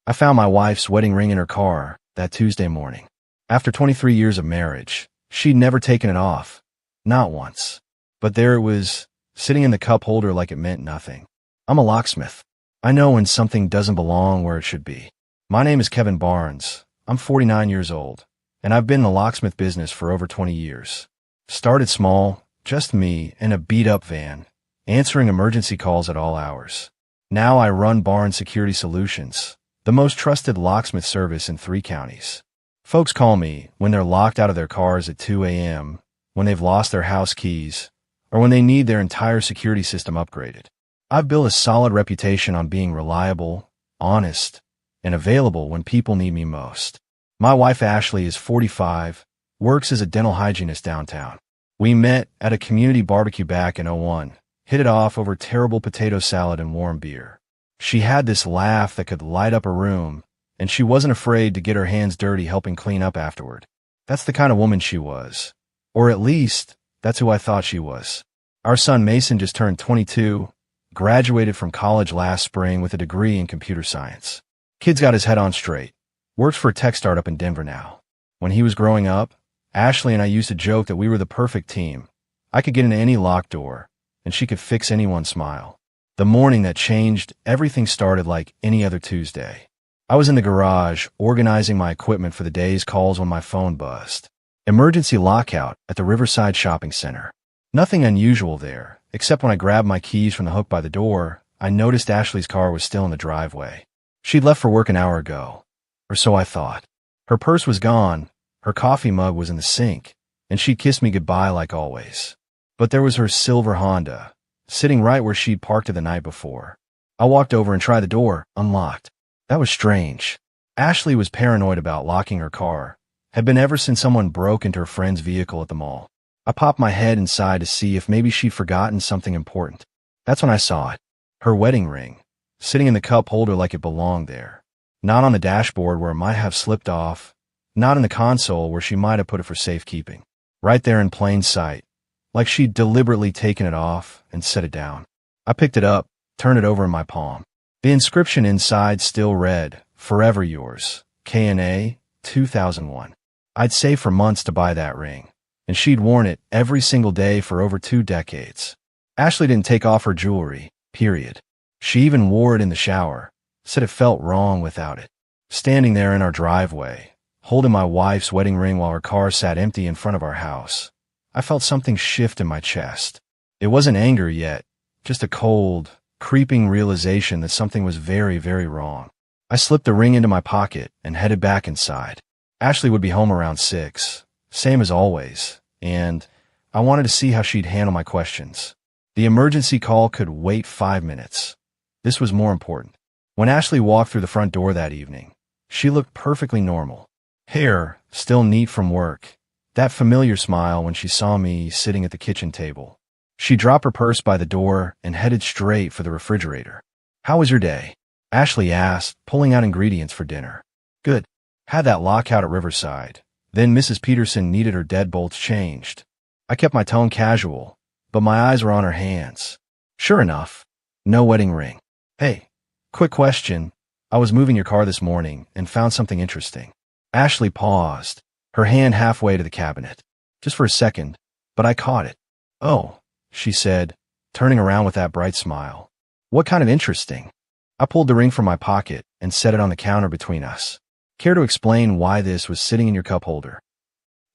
I found my wife's wedding ring in her car that Tuesday morning. After 23 years of marriage, she'd never taken it off. Not once. But there it was, sitting in the cup holder like it meant nothing. I'm a locksmith. I know when something doesn't belong where it should be. My name is Kevin Barnes. I'm 49 years old, and I've been in the locksmith business for over 20 years. Started small, just me in a beat-up van, answering emergency calls at all hours. Now I run Barnes Security Solutions, the most trusted locksmith service in 3 counties. Folks call me when they're locked out of their cars at 2 a.m., when they've lost their house keys, or when they need their entire security system upgraded. I've built a solid reputation on being reliable, honest, and available when people need me most. My wife Ashley is 45, works as a dental hygienist downtown. We met at a community barbecue back in '01, hit it off over terrible potato salad and warm beer. She had this laugh that could light up a room, and she wasn't afraid to get her hands dirty helping clean up afterward. That's the kind of woman she was. Or at least, that's who I thought she was. Our son Mason just turned 22, graduated from college last spring with a degree in computer science. Kid's got his head on straight. Works for a tech startup in Denver now. When he was growing up, Ashley and I used to joke that we were the perfect team. I could get into any locked door, and she could fix anyone's smile. The morning that changed, everything started like any other Tuesday. I was in the garage, organizing my equipment for the day's calls when my phone buzzed. Emergency lockout at the Riverside Shopping Center. Nothing unusual there, except when I grabbed my keys from the hook by the door, I noticed Ashley's car was still in the driveway. She'd left for work an hour ago, or so I thought. Her purse was gone, her coffee mug was in the sink, and she'd kissed me goodbye like always. But there was her silver Honda, sitting right where she'd parked it the night before. I walked over and tried the door, unlocked. That was strange. Ashley was paranoid about locking her car, had been ever since someone broke into her friend's vehicle at the mall. I popped my head inside to see if maybe she'd forgotten something important. That's when I saw it. Her wedding ring, sitting in the cup holder like it belonged there. Not on the dashboard where it might have slipped off, not in the console where she might have put it for safekeeping. Right there in plain sight, like she'd deliberately taken it off and set it down. I picked it up, turned it over in my palm. The inscription inside still read, "Forever yours, K&A, 2001. I'd saved for months to buy that ring, and she'd worn it every single day for over 2 decades. Ashley didn't take off her jewelry, period. She even wore it in the shower, said it felt wrong without it. Standing there in our driveway, holding my wife's wedding ring while her car sat empty in front of our house, I felt something shift in my chest. It wasn't anger yet, just a cold, creeping realization that something was very, very wrong. I slipped the ring into my pocket and headed back inside. Ashley would be home around 6, same as always, and I wanted to see how she'd handle my questions. The emergency call could wait 5 minutes. This was more important. When Ashley walked through the front door that evening, she looked perfectly normal. Hair, still neat from work. That familiar smile when she saw me sitting at the kitchen table. She dropped her purse by the door and headed straight for the refrigerator. "How was your day?" Ashley asked, pulling out ingredients for dinner. "Good. Had that lockout at Riverside. Then Mrs. Peterson needed her deadbolts changed." I kept my tone casual, but my eyes were on her hands. Sure enough, no wedding ring. "Hey, quick question. I was moving your car this morning and found something interesting." Ashley paused, her hand halfway to the cabinet. Just for a second, but I caught it. "Oh," she said, turning around with that bright smile. "What kind of interesting?" I pulled the ring from my pocket and set it on the counter between us. "Care to explain why this was sitting in your cup holder?"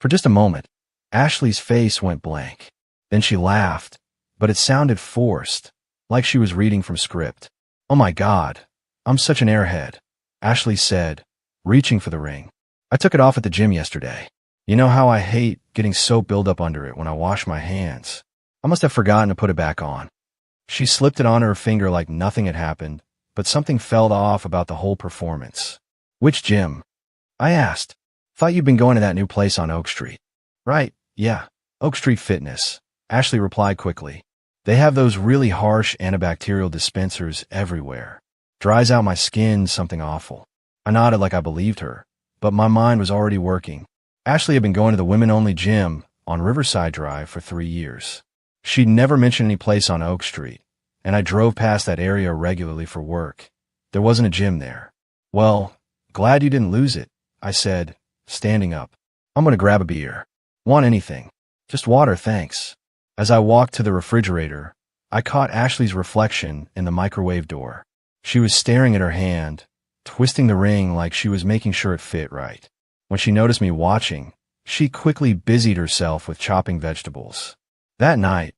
For just a moment, Ashley's face went blank. Then she laughed, but it sounded forced, like she was reading from script. "Oh my God, I'm such an airhead," Ashley said, reaching for the ring. "I took it off at the gym yesterday. You know how I hate getting soap buildup under it when I wash my hands. I must have forgotten to put it back on." She slipped it on her finger like nothing had happened, but something felt off about the whole performance. "Which gym?" I asked. "Thought you'd been going to that new place on Oak Street." "Right, yeah, Oak Street Fitness," Ashley replied quickly. "They have those really harsh antibacterial dispensers everywhere. Dries out my skin, something awful." I nodded like I believed her, but my mind was already working. Ashley had been going to the women-only gym on Riverside Drive for 3 years. She'd never mentioned any place on Oak Street, and I drove past that area regularly for work. There wasn't a gym there. Well, glad you didn't lose it, I said, standing up. I'm gonna grab a beer. Want anything? Just water, thanks. As I walked to the refrigerator, I caught Ashley's reflection in the microwave door. She was staring at her hand, twisting the ring like she was making sure it fit right. When she noticed me watching, she quickly busied herself with chopping vegetables. That night,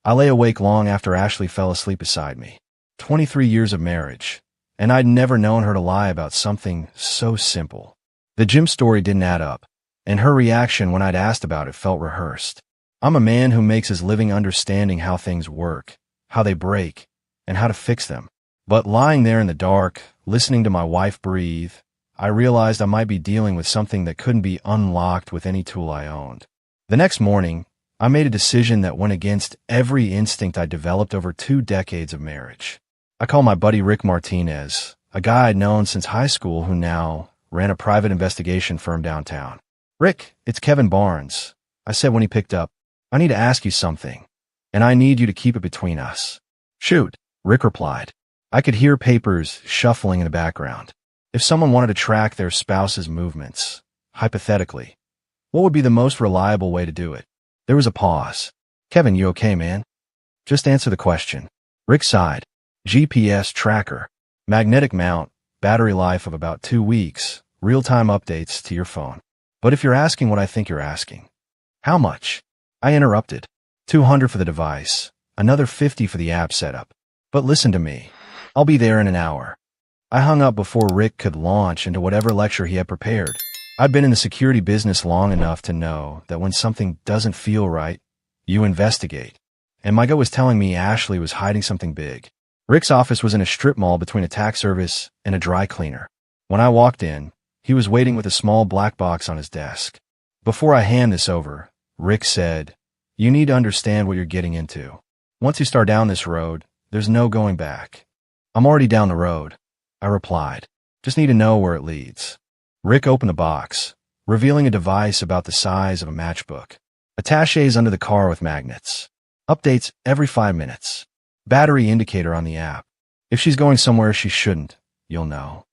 I lay awake long after Ashley fell asleep beside me. 23 years of marriage, and I'd never known her to lie about something so simple. The gym story didn't add up, and her reaction when I'd asked about it felt rehearsed. I'm a man who makes his living understanding how things work, how they break, and how to fix them. But lying there in the dark, listening to my wife breathe, I realized I might be dealing with something that couldn't be unlocked with any tool I owned. The next morning, I made a decision that went against every instinct I developed over 2 decades of marriage. I called my buddy Rick Martinez, a guy I'd known since high school who now ran a private investigation firm downtown. "Rick, it's Kevin Barnes," I said when he picked up. "I need to ask you something, and I need you to keep it between us." "Shoot," Rick replied. I could hear papers shuffling in the background. If someone wanted to track their spouse's movements, hypothetically, what would be the most reliable way to do it? There was a pause. "Kevin, you okay, man?" "Just answer the question." Rick sighed. "GPS tracker, magnetic mount, battery life of about 2 weeks, real-time updates to your phone. But if you're asking what I think you're asking, how much?" I interrupted. $200 for the device, another $50 for the app setup. "But listen to me. I'll be there in an hour." I hung up before Rick could launch into whatever lecture he had prepared. I'd been in the security business long enough to know that when something doesn't feel right, you investigate. And my gut was telling me Ashley was hiding something big. Rick's office was in a strip mall between a tax service and a dry cleaner. When I walked in, he was waiting with a small black box on his desk. "Before I hand this over," Rick said, "you need to understand what you're getting into. Once you start down this road, there's no going back." "I'm already down the road," I replied. "Just need to know where it leads." Rick opened the box, revealing a device about the size of a matchbook. Attaches under the car with magnets. Updates every 5 minutes. Battery indicator on the app. If she's going somewhere she shouldn't, you'll know.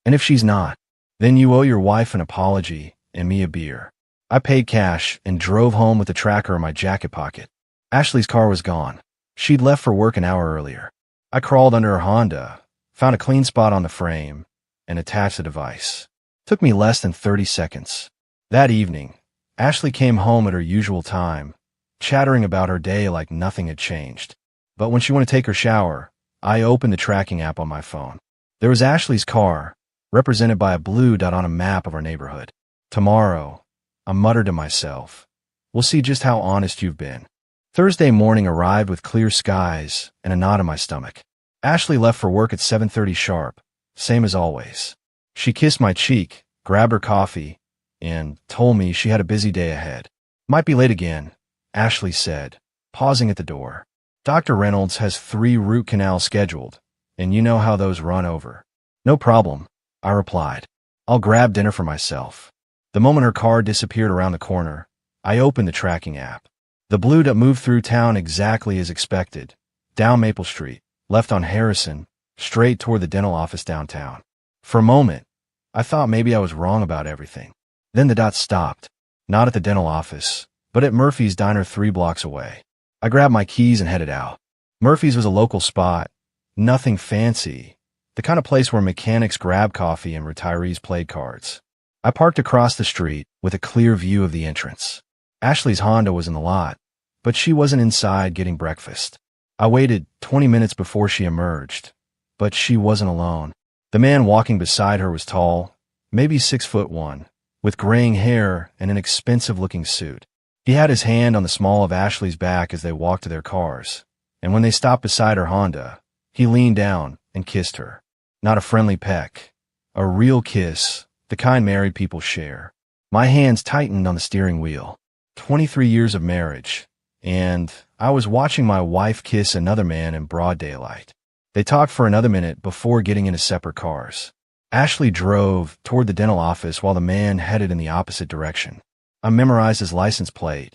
And if she's not, then you owe your wife an apology and me a beer. I paid cash and drove home with the tracker in my jacket pocket. Ashley's car was gone. She'd left for work an hour earlier. I crawled under her Honda, found a clean spot on the frame, and attached the device. Took me less than 30 seconds. That evening, Ashley came home at her usual time, chattering about her day like nothing had changed. But when she wanted to take her shower, I opened the tracking app on my phone. There was Ashley's car, represented by a blue dot on a map of our neighborhood. "Tomorrow," I muttered to myself, "we'll see just how honest you've been." Thursday morning arrived with clear skies and a knot in my stomach. Ashley left for work at 7:30 sharp, same as always. She kissed my cheek, grabbed her coffee, and told me she had a busy day ahead. "Might be late again," Ashley said, pausing at the door. "Dr. Reynolds has 3 root canals scheduled, and you know how those run over." "No problem," I replied. "I'll grab dinner for myself." The moment her car disappeared around the corner, I opened the tracking app. The blue dot moved through town exactly as expected, down Maple Street, left on Harrison, straight toward the dental office downtown. For a moment, I thought maybe I was wrong about everything. Then the dot stopped, not at the dental office, but at Murphy's Diner 3 blocks away. I grabbed my keys and headed out. Murphy's was a local spot, nothing fancy, the kind of place where mechanics grab coffee and retirees played cards. I parked across the street with a clear view of the entrance. Ashley's Honda was in the lot, but she wasn't inside getting breakfast. I waited 20 minutes before she emerged, but she wasn't alone. The man walking beside her was tall, maybe 6'1", with graying hair and an expensive-looking suit. He had his hand on the small of Ashley's back as they walked to their cars, and when they stopped beside her Honda, he leaned down and kissed her. Not a friendly peck, a real kiss, the kind married people share. My hands tightened on the steering wheel. 23 years of marriage, and I was watching my wife kiss another man in broad daylight. They talked for another minute before getting into separate cars. Ashley drove toward the dental office while the man headed in the opposite direction. I memorized his license plate,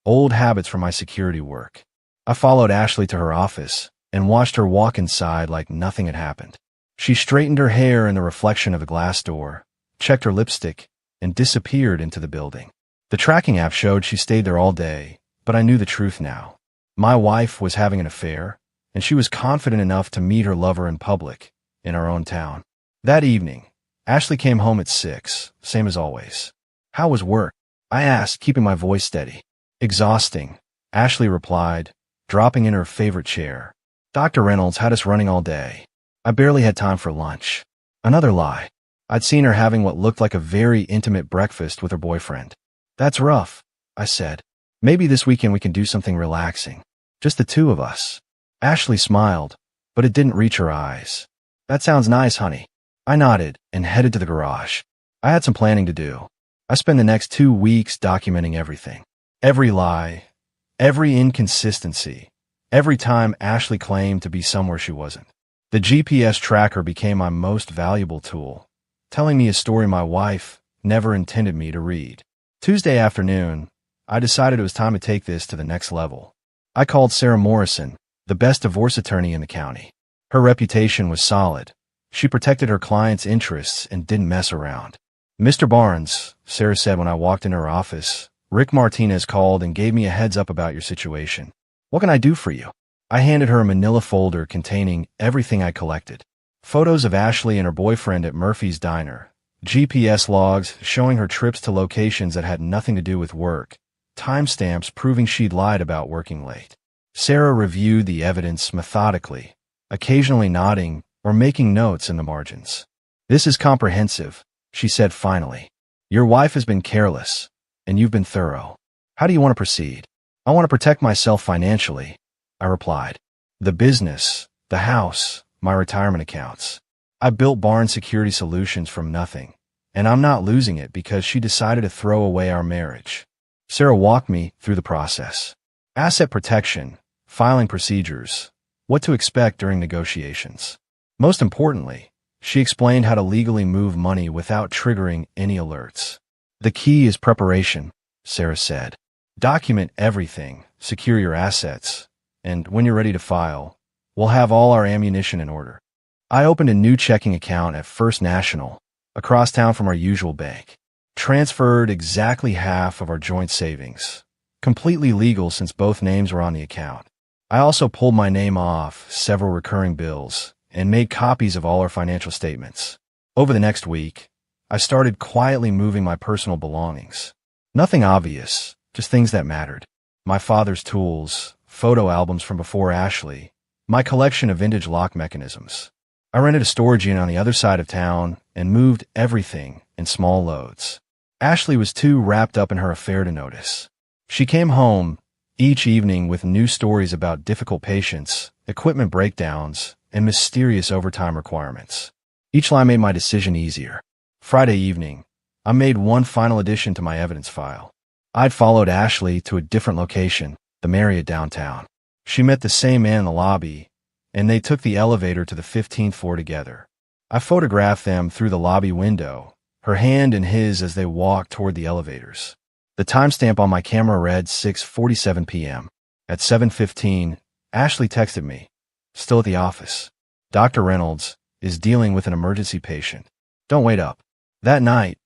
old habits from my security work. I followed Ashley to her office and watched her walk inside like nothing had happened. She straightened her hair in the reflection of the glass door, checked her lipstick, and disappeared into the building. The tracking app showed she stayed there all day, but I knew the truth now. My wife was having an affair, and she was confident enough to meet her lover in public, in our own town. That evening, Ashley came home at 6, same as always. "How was work?" I asked, keeping my voice steady. "Exhausting," Ashley replied, dropping in her favorite chair. "Dr. Reynolds had us running all day. I barely had time for lunch." Another lie. I'd seen her having what looked like a very intimate breakfast with her boyfriend. "That's rough," I said. "Maybe this weekend we can do something relaxing. Just the two of us." Ashley smiled, but it didn't reach her eyes. "That sounds nice, honey." I nodded and headed to the garage. I had some planning to do. I spent the next 2 weeks documenting everything. Every lie, every inconsistency, every time Ashley claimed to be somewhere she wasn't. The GPS tracker became my most valuable tool, telling me a story my wife never intended me to read. Tuesday afternoon, I decided it was time to take this to the next level. I called Sarah Morrison, the best divorce attorney in the county. Her reputation was solid. She protected her clients' interests and didn't mess around. "Mr. Barnes," Sarah said when I walked into her office, "Rick Martinez called and gave me a heads up about your situation. What can I do for you?" I handed her a manila folder containing everything I collected. Photos of Ashley and her boyfriend at Murphy's Diner, GPS logs showing her trips to locations that had nothing to do with work, timestamps proving she'd lied about working late. Sarah reviewed the evidence methodically, occasionally nodding or making notes in the margins. "This is comprehensive," she said finally. "Your wife has been careless, and you've been thorough. How do you want to proceed?" "I want to protect myself financially," I replied. "The business, the house, my retirement accounts. I built Barnes Security Solutions from nothing, and I'm not losing it because she decided to throw away our marriage." Sarah walked me through the process. Asset protection, filing procedures, what to expect during negotiations. Most importantly, she explained how to legally move money without triggering any alerts. "The key is preparation," Sarah said. "Document everything, secure your assets, and when you're ready to file, we'll have all our ammunition in order." I opened a new checking account at First National, across town from our usual bank. Transferred exactly half of our joint savings, completely legal since both names were on the account. I also pulled my name off several recurring bills and made copies of all our financial statements. Over the next week, I started quietly moving my personal belongings. Nothing obvious, just things that mattered. My father's tools, photo albums from before Ashley, my collection of vintage lock mechanisms. I rented a storage unit on the other side of town and moved everything in small loads. Ashley was too wrapped up in her affair to notice. She came home each evening with new stories about difficult patients, equipment breakdowns, and mysterious overtime requirements. Each line made my decision easier. Friday evening, I made one final addition to my evidence file. I'd followed Ashley to a different location, the Marriott downtown. She met the same man in the lobby, and they took the elevator to the 15th floor together. I photographed them through the lobby window, her hand in his as they walked toward the elevators. The timestamp on my camera read 6:47 p.m. At 7:15, Ashley texted me, "Still at the office. Dr. Reynolds is dealing with an emergency patient. Don't wait up." That night,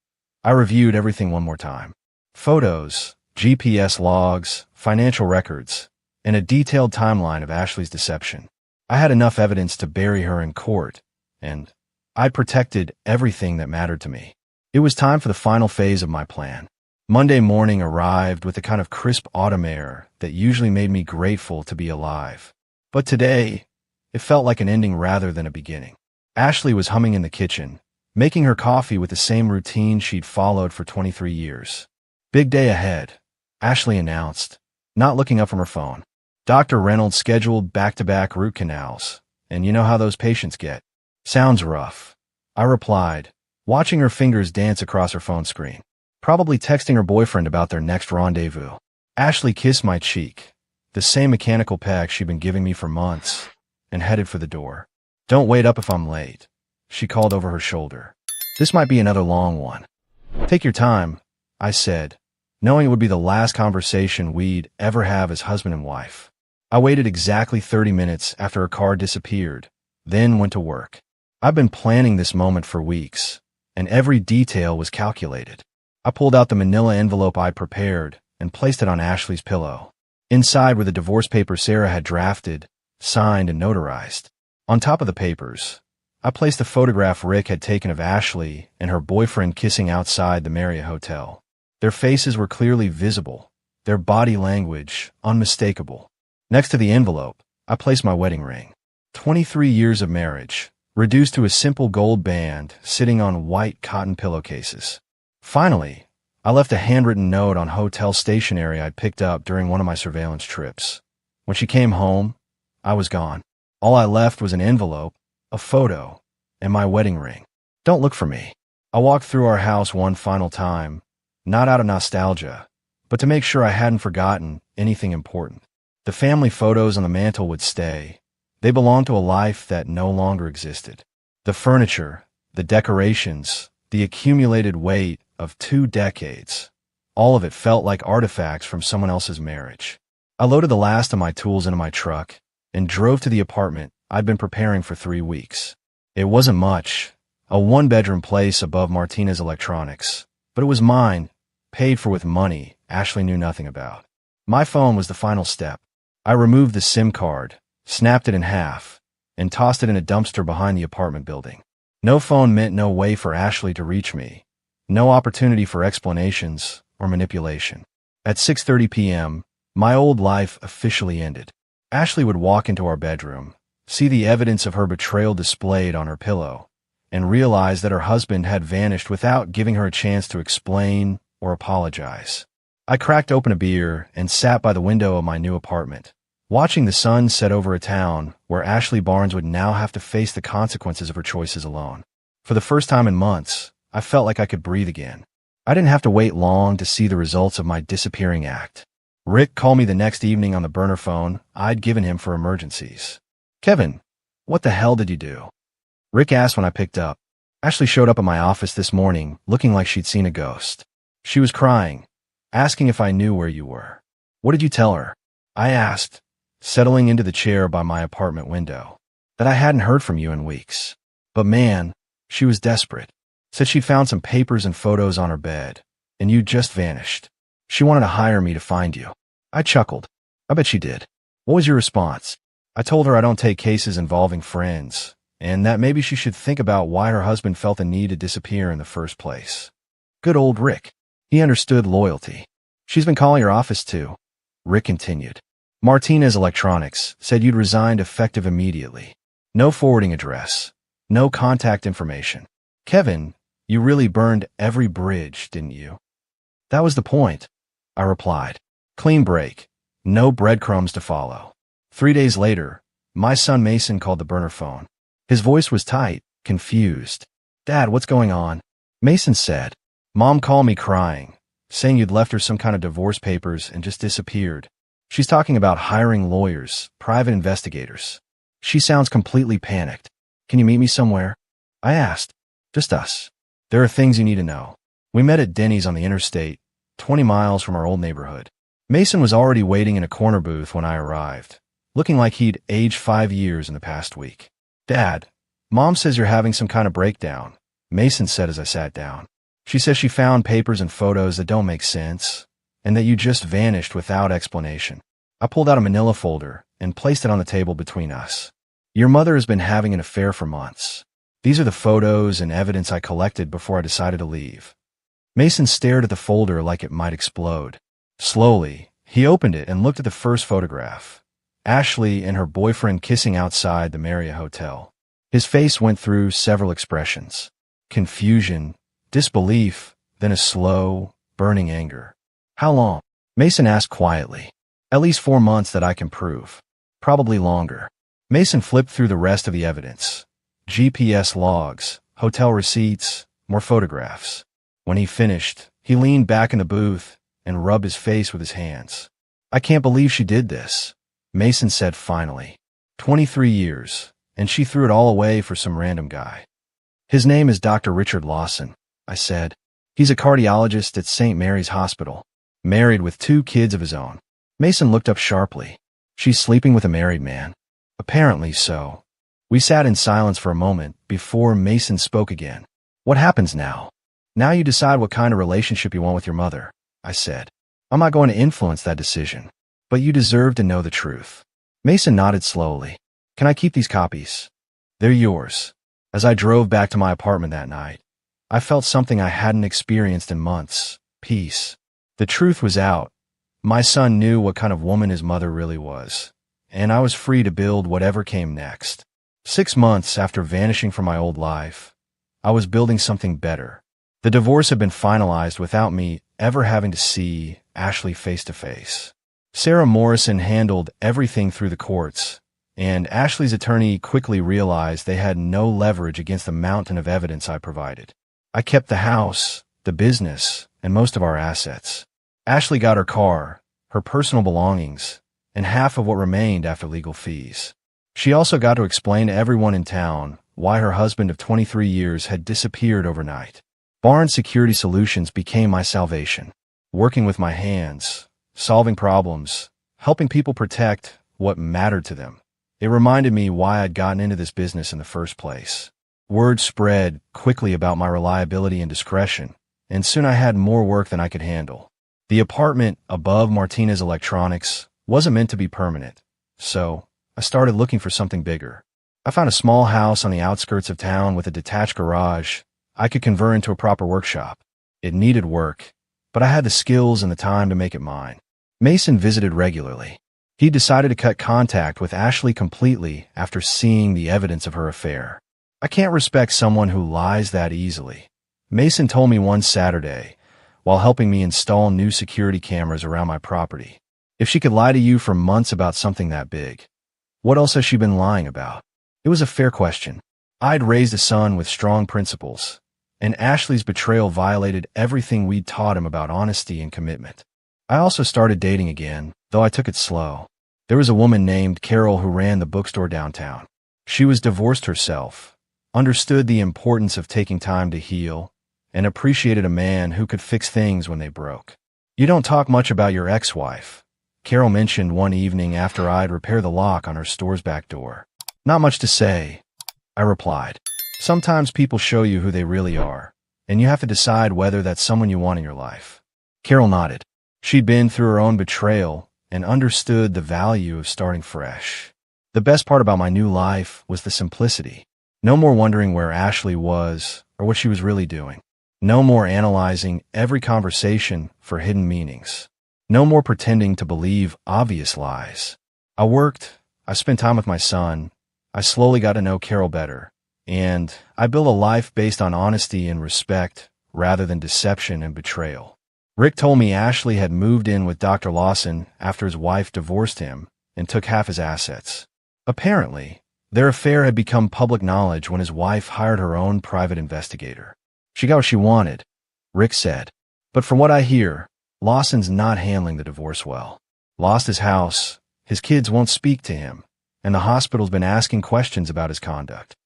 I reviewed everything one more time. Photos, GPS logs, financial records, and a detailed timeline of Ashley's deception. I had enough evidence to bury her in court, and I protected everything that mattered to me. It was time for the final phase of my plan. Monday morning arrived with the kind of crisp autumn air that usually made me grateful to be alive. But today, it felt like an ending rather than a beginning. Ashley was humming in the kitchen, making her coffee with the same routine she'd followed for 23 years. "Big day ahead," Ashley announced, not looking up from her phone. "Dr. Reynolds scheduled back-to-back root canals, and you know how those patients get." "Sounds rough," I replied, watching her fingers dance across her phone screen. Probably texting her boyfriend about their next rendezvous. Ashley kissed my cheek, the same mechanical peck she'd been giving me for months, and headed for the door. "Don't wait up if I'm late," she called over her shoulder. "This might be another long one." "Take your time," I said, knowing it would be the last conversation we'd ever have as husband and wife. I waited exactly 30 minutes after her car disappeared, then went to work. I've been planning this moment for weeks, and every detail was calculated. I pulled out the manila envelope I'd prepared and placed it on Ashley's pillow. Inside were the divorce papers Sarah had drafted, signed, and notarized. On top of the papers, I placed a photograph Rick had taken of Ashley and her boyfriend kissing outside the Marriott Hotel. Their faces were clearly visible, their body language unmistakable. Next to the envelope, I placed my wedding ring. 23 years of marriage, reduced to a simple gold band sitting on white cotton pillowcases. Finally, I left a handwritten note on hotel stationery I'd picked up during one of my surveillance trips. When she came home, I was gone. All I left was an envelope, a photo, and my wedding ring. Don't look for me. I walked through our house one final time, not out of nostalgia, but to make sure I hadn't forgotten anything important. The family photos on the mantel would stay. They belonged to a life that no longer existed. The furniture, the decorations, the accumulated weight of 2 decades, all of it felt like artifacts from someone else's marriage. I loaded the last of my tools into my truck and drove to the apartment I'd been preparing for 3 weeks. It wasn't much, a 1-bedroom place above Martina's Electronics, but it was mine, paid for with money Ashley knew nothing about. My phone was the final step. I removed the SIM card, snapped it in half, and tossed it in a dumpster behind the apartment building. No phone meant no way for Ashley to reach me, no opportunity for explanations or manipulation. At 6:30 p.m., my old life officially ended. Ashley would walk into our bedroom, see the evidence of her betrayal displayed on her pillow, and realize that her husband had vanished without giving her a chance to explain or apologize. I cracked open a beer and sat by the window of my new apartment, watching the sun set over a town where Ashley Barnes would now have to face the consequences of her choices alone. For the first time in months, I felt like I could breathe again. I didn't have to wait long to see the results of my disappearing act. Rick called me the next evening on the burner phone I'd given him for emergencies. "Kevin, what the hell did you do?" Rick asked when I picked up. Ashley showed up at my office this morning looking like she'd seen a ghost. She was crying, asking if I knew where you were. "What did you tell her?" I asked, settling into the chair by my apartment window. "That I hadn't heard from you in weeks. But man, she was desperate. Said she'd found some papers and photos on her bed, and you'd just vanished. She wanted to hire me to find you." I chuckled. "I bet she did. What was your response?" I told her I don't take cases involving friends, and that maybe she should think about why her husband felt the need to disappear in the first place. Good old Rick. He understood loyalty. "She's been calling your office too," Rick continued. "Martina's Electronics said you'd resigned effective immediately. No forwarding address, no contact information. Kevin, you really burned every bridge, didn't you?" "That was the point," I replied. "Clean break. No breadcrumbs to follow." 3 days later, my son Mason called the burner phone. His voice was tight, confused. "Dad, what's going on?" Mason said. "Mom called me crying, saying you'd left her some kind of divorce papers and just disappeared. She's talking about hiring lawyers, private investigators. She sounds completely panicked. Can you meet me somewhere?" I asked. "Just us. There are things you need to know." We met at Denny's on the interstate, 20 miles from our old neighborhood. Mason was already waiting in a corner booth when I arrived, looking like he'd aged 5 years in the past week. "Dad, Mom says you're having some kind of breakdown," Mason said as I sat down. "She says she found papers and photos that don't make sense, and that you just vanished without explanation." I pulled out a manila folder and placed it on the table between us. "Your mother has been having an affair for months. These are the photos and evidence I collected before I decided to leave." Mason stared at the folder like it might explode. Slowly, he opened it and looked at the first photograph. Ashley and her boyfriend kissing outside the Marriott Hotel. His face went through several expressions. Confusion, disbelief, then a slow, burning anger. "How long?" Mason asked quietly. "At least 4 months that I can prove. Probably longer." Mason flipped through the rest of the evidence. GPS logs, hotel receipts, more photographs. When he finished, he leaned back in the booth and rubbed his face with his hands. "I can't believe she did this," Mason said finally. 23 years, and she threw it all away for some random guy. "His name is Dr. Richard Lawson," I said. "He's a cardiologist at St. Mary's Hospital, married with 2 kids of his own." Mason looked up sharply. "She's sleeping with a married man?" "Apparently so." We sat in silence for a moment before Mason spoke again. What happens now? Now you decide what kind of relationship you want with your mother, I said. I'm not going to influence that decision, but you deserve to know the truth. Mason nodded slowly. Can I keep these copies? They're yours. As I drove back to my apartment that night, I felt something I hadn't experienced in months. Peace. The truth was out. My son knew what kind of woman his mother really was, and I was free to build whatever came next. 6 months after vanishing from my old life, I was building something better. The divorce had been finalized without me ever having to see Ashley face to face. Sarah Morrison handled everything through the courts, and Ashley's attorney quickly realized they had no leverage against the mountain of evidence I provided. I kept the house, the business, and most of our assets. Ashley got her car, her personal belongings, and half of what remained after legal fees. She also got to explain to everyone in town why her husband of 23 years had disappeared overnight. Barnes Security Solutions became my salvation. Working with my hands, solving problems, helping people protect what mattered to them. It reminded me why I'd gotten into this business in the first place. Word spread quickly about my reliability and discretion, and soon I had more work than I could handle. The apartment above Martinez Electronics wasn't meant to be permanent, so I started looking for something bigger. I found a small house on the outskirts of town with a detached garage I could convert into a proper workshop. It needed work, but I had the skills and the time to make it mine. Mason visited regularly. He decided to cut contact with Ashley completely after seeing the evidence of her affair. I can't respect someone who lies that easily. Mason told me one Saturday, while helping me install new security cameras around my property. If she could lie to you for months about something that big, what else has she been lying about? It was a fair question. I'd raised a son with strong principles, and Ashley's betrayal violated everything we'd taught him about honesty and commitment. I also started dating again, though I took it slow. There was a woman named Carol who ran the bookstore downtown. She was divorced herself, understood the importance of taking time to heal, and appreciated a man who could fix things when they broke. You don't talk much about your ex-wife, Carol mentioned one evening after I'd repaired the lock on her store's back door. Not much to say, I replied. Sometimes people show you who they really are, and you have to decide whether that's someone you want in your life. Carol nodded. She'd been through her own betrayal and understood the value of starting fresh. The best part about my new life was the simplicity. No more wondering where Ashley was or what she was really doing. No more analyzing every conversation for hidden meanings. No more pretending to believe obvious lies. I worked, I spent time with my son, I slowly got to know Carol better, and I built a life based on honesty and respect rather than deception and betrayal. Rick told me Ashley had moved in with Dr. Lawson after his wife divorced him and took half his assets. Apparently, their affair had become public knowledge when his wife hired her own private investigator. She got what she wanted, Rick said. But from what I hear, Lawson's not handling the divorce well. Lost his house, his kids won't speak to him, and the hospital's been asking questions about his conduct.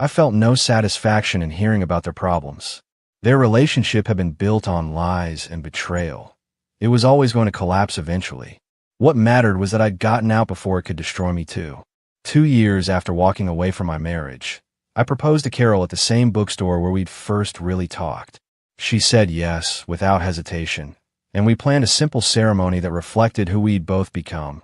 I felt no satisfaction in hearing about their problems. Their relationship had been built on lies and betrayal. It was always going to collapse eventually. What mattered was that I'd gotten out before it could destroy me too. 2 years after walking away from my marriage, I proposed to Carol at the same bookstore where we'd first really talked. She said yes, without hesitation, and we planned a simple ceremony that reflected who we'd both become.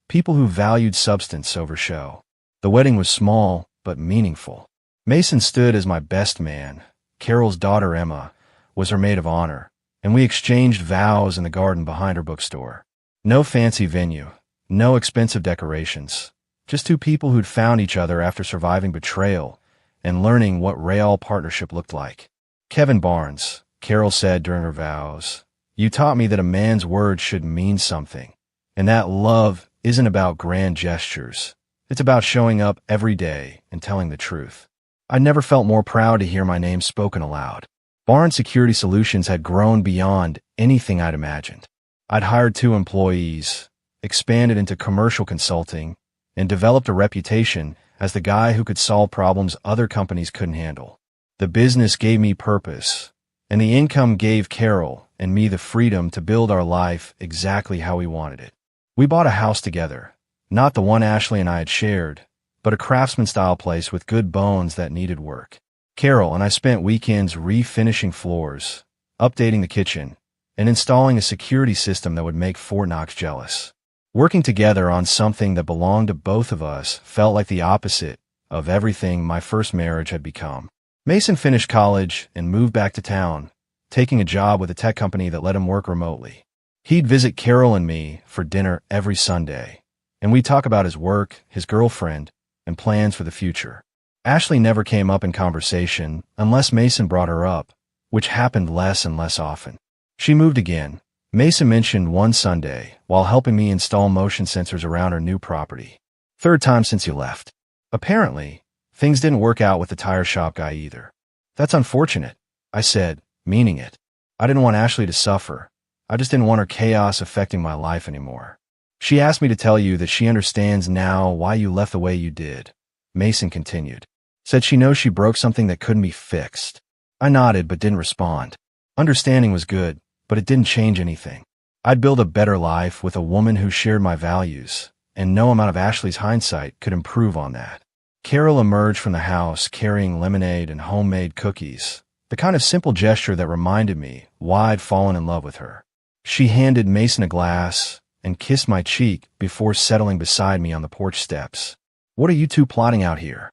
People who valued substance over show. The wedding was small, but meaningful. Mason stood as my best man. Carol's daughter, Emma, was her maid of honor, and we exchanged vows in the garden behind her bookstore. No fancy venue, no expensive decorations. Just two people who'd found each other after surviving betrayal and learning what real partnership looked like. Kevin Barnes, Carol said during her vows, you taught me that a man's word should mean something, and that love isn't about grand gestures. It's about showing up every day and telling the truth. I never felt more proud to hear my name spoken aloud. Barnes Security Solutions had grown beyond anything I'd imagined. I'd hired 2 employees, expanded into commercial consulting, and developed a reputation as the guy who could solve problems other companies couldn't handle. The business gave me purpose, and the income gave Carol and me the freedom to build our life exactly how we wanted it. We bought a house together, not the one Ashley and I had shared, but a craftsman-style place with good bones that needed work. Carol and I spent weekends refinishing floors, updating the kitchen, and installing a security system that would make Fort Knox jealous. Working together on something that belonged to both of us felt like the opposite of everything my first marriage had become. Mason finished college and moved back to town, taking a job with a tech company that let him work remotely. He'd visit Carol and me for dinner every Sunday, and we'd talk about his work, his girlfriend, and plans for the future. Ashley never came up in conversation unless Mason brought her up, which happened less and less often. She moved again. Mason mentioned one Sunday while helping me install motion sensors around her new property. Third time since you left. Apparently, things didn't work out with the tire shop guy either. That's unfortunate, I said, meaning it. I didn't want Ashley to suffer. I just didn't want her chaos affecting my life anymore. She asked me to tell you that she understands now why you left the way you did. Mason continued. Said she knows she broke something that couldn't be fixed. I nodded but didn't respond. Understanding was good, but it didn't change anything. I'd build a better life with a woman who shared my values, and no amount of Ashley's hindsight could improve on that. Carol emerged from the house carrying lemonade and homemade cookies, the kind of simple gesture that reminded me why I'd fallen in love with her. She handed Mason a glass and kissed my cheek before settling beside me on the porch steps. What are you two plotting out here?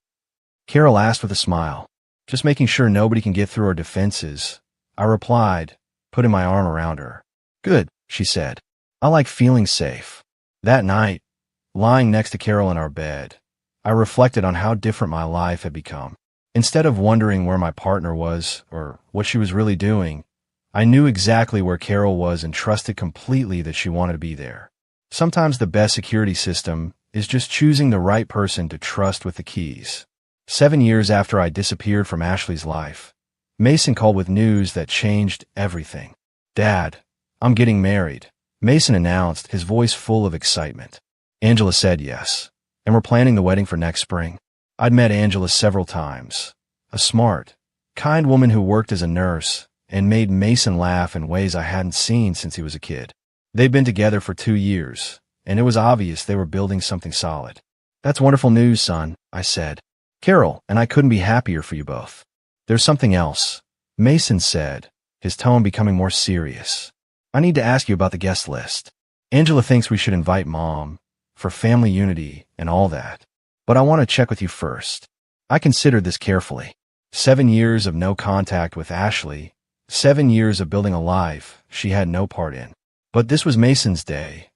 Carol asked with a smile. Just making sure nobody can get through our defenses, I replied, putting my arm around her. Good, she said. I like feeling safe. That night, lying next to Carol in our bed, I reflected on how different my life had become. Instead of wondering where my partner was or what she was really doing, I knew exactly where Carol was and trusted completely that she wanted to be there. Sometimes the best security system is just choosing the right person to trust with the keys. 7 years after I disappeared from Ashley's life, Mason called with news that changed everything. Dad, I'm getting married, Mason announced, his voice full of excitement. Angela said yes, and we're planning the wedding for next spring. I'd met Angela several times, a smart, kind woman who worked as a nurse and made Mason laugh in ways I hadn't seen since he was a kid. They'd been together for 2 years, and it was obvious they were building something solid. That's wonderful news, son, I said. Carol and I couldn't be happier for you both. There's something else, Mason said, his tone becoming more serious. I need to ask you about the guest list. Angela thinks we should invite Mom for family unity and all that, but I want to check with you first. I considered this carefully. 7 years of no contact with Ashley, 7 years of building a life she had no part in. But this was Mason's day,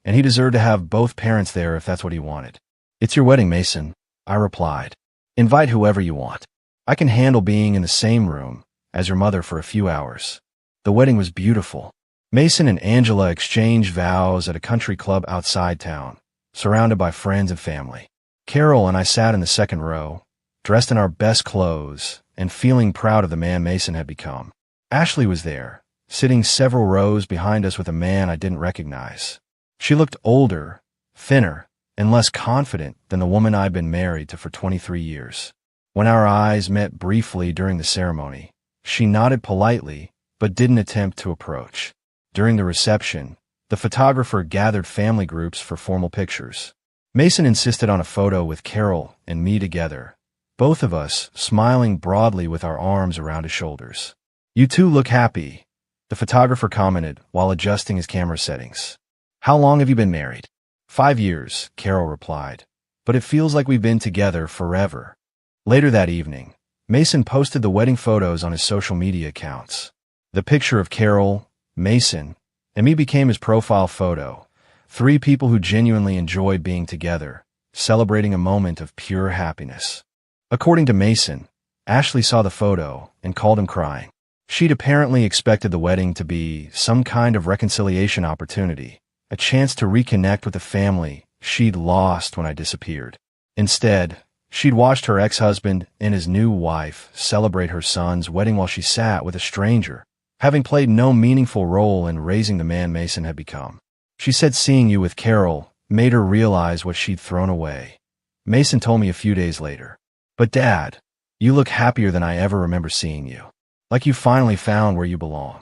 and he deserved to have both parents there if that's what he wanted. It's your wedding, Mason, I replied. Invite whoever you want. I can handle being in the same room as your mother for a few hours. The wedding was beautiful. Mason and Angela exchanged vows at a country club outside town, surrounded by friends and family. Carol and I sat in the second row, dressed in our best clothes and feeling proud of the man Mason had become. Ashley was there, sitting several rows behind us with a man I didn't recognize. She looked older, thinner, and less confident than the woman I'd been married to for 23 years. When our eyes met briefly during the ceremony, she nodded politely but didn't attempt to approach. During the reception, the photographer gathered family groups for formal pictures. Mason insisted on a photo with Carol and me together, both of us smiling broadly with our arms around his shoulders. You two look happy, the photographer commented while adjusting his camera settings. How long have you been married? 5 years, Carol replied, but it feels like we've been together forever. Later that evening, Mason posted the wedding photos on his social media accounts. The picture of Carol, Mason, and me became his profile photo, 3 people who genuinely enjoyed being together, celebrating a moment of pure happiness. According to Mason, Ashley saw the photo and called him crying. She'd apparently expected the wedding to be some kind of reconciliation opportunity, a chance to reconnect with the family she'd lost when I disappeared. Instead, she'd watched her ex-husband and his new wife celebrate her son's wedding while she sat with a stranger, having played no meaningful role in raising the man Mason had become. She said seeing you with Carol made her realize what she'd thrown away. Mason told me a few days later. But Dad, you look happier than I ever remember seeing you. Like you finally found where you belong.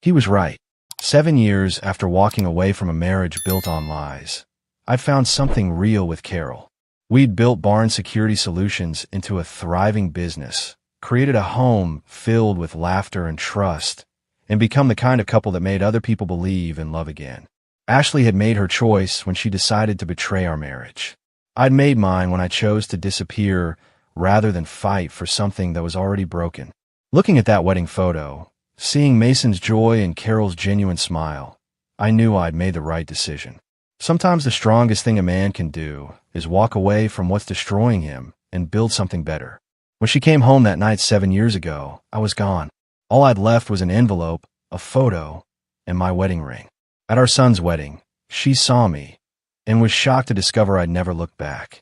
He was right. 7 years after walking away from a marriage built on lies, I'd found something real with Carol. We'd built Barn Security Solutions into a thriving business, created a home filled with laughter and trust, and become the kind of couple that made other people believe in love again. Ashley had made her choice when she decided to betray our marriage. I'd made mine when I chose to disappear rather than fight for something that was already broken. Looking at that wedding photo, seeing Mason's joy and Carol's genuine smile, I knew I'd made the right decision. Sometimes the strongest thing a man can do is walk away from what's destroying him and build something better. When she came home that night 7 years ago, I was gone. All I'd left was an envelope, a photo, and my wedding ring. At our son's wedding, she saw me and was shocked to discover I'd never looked back.